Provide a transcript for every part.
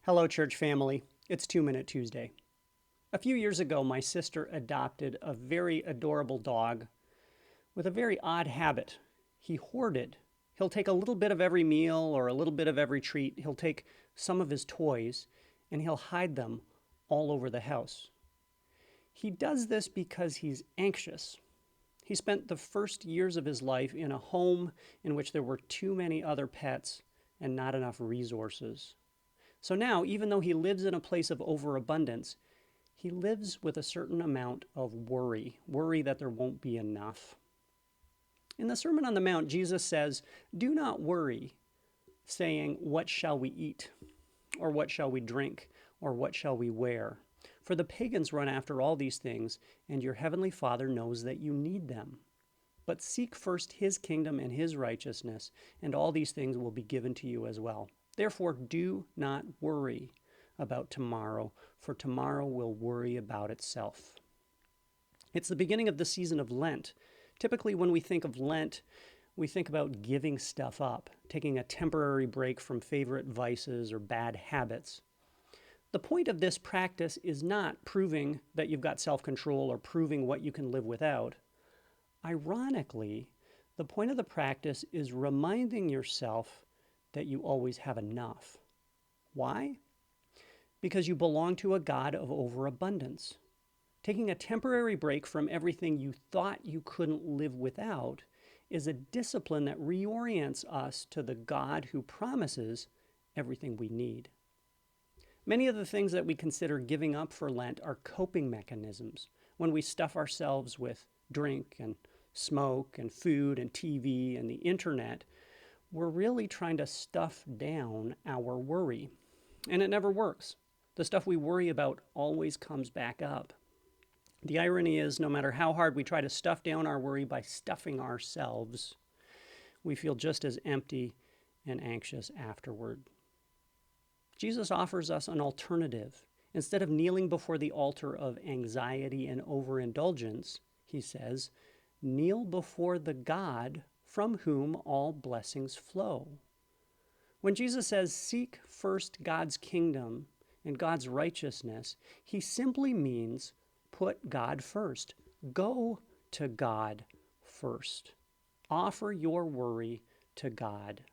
Hello, church family. It's 2 Minute Tuesday. A few years ago, my sister adopted a very adorable dog with a very odd habit. He hoarded. He'll take a little bit of every meal or a little bit of every treat. He'll take some of his toys and he'll hide them all over the house. He does this because he's anxious. He spent the first years of his life in a home in which there were too many other pets and not enough resources. So now, even though he lives in a place of overabundance, he lives with a certain amount of worry that there won't be enough. In the Sermon on the Mount, Jesus says, "Do not worry, saying, 'What shall we eat?' Or 'What shall we drink?' Or 'What shall we wear?' For the pagans run after all these things, and your heavenly Father knows that you need them. But seek first his kingdom and his righteousness, and all these things will be given to you as well. Therefore, do not worry about tomorrow, for tomorrow will worry about itself." It's the beginning of the season of Lent. Typically, when we think of Lent, we think about giving stuff up, taking a temporary break from favorite vices or bad habits. The point of this practice is not proving that you've got self-control or proving what you can live without. Ironically, the point of the practice is reminding yourself that you always have enough. Why? Because you belong to a God of overabundance. Taking a temporary break from everything you thought you couldn't live without is a discipline that reorients us to the God who promises everything we need. Many of the things that we consider giving up for Lent are coping mechanisms. When we stuff ourselves with drink and smoke and food and TV and the internet, we're really trying to stuff down our worry. And it never works. The stuff we worry about always comes back up. The irony is, no matter how hard we try to stuff down our worry by stuffing ourselves, we feel just as empty and anxious afterward. Jesus offers us an alternative. Instead of kneeling before the altar of anxiety and overindulgence, he says, kneel before the God from whom all blessings flow. When Jesus says, seek first God's kingdom and God's righteousness, he simply means put God first. Go to God first. Offer your worry to God.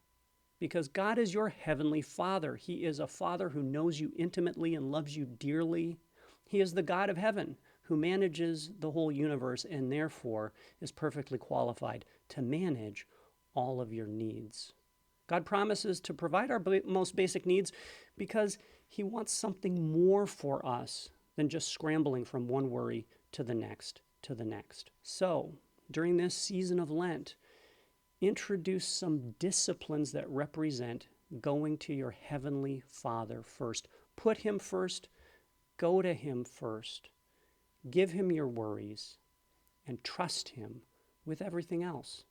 Because God is your heavenly Father. He is a Father who knows you intimately and loves you dearly. He is the God of heaven who manages the whole universe and therefore is perfectly qualified to manage all of your needs. God promises to provide our most basic needs because he wants something more for us than just scrambling from one worry to the next to the next. So, during this season of Lent, introduce some disciplines that represent going to your heavenly Father first. Put him first. Go to him first. Give him your worries and trust him with everything else.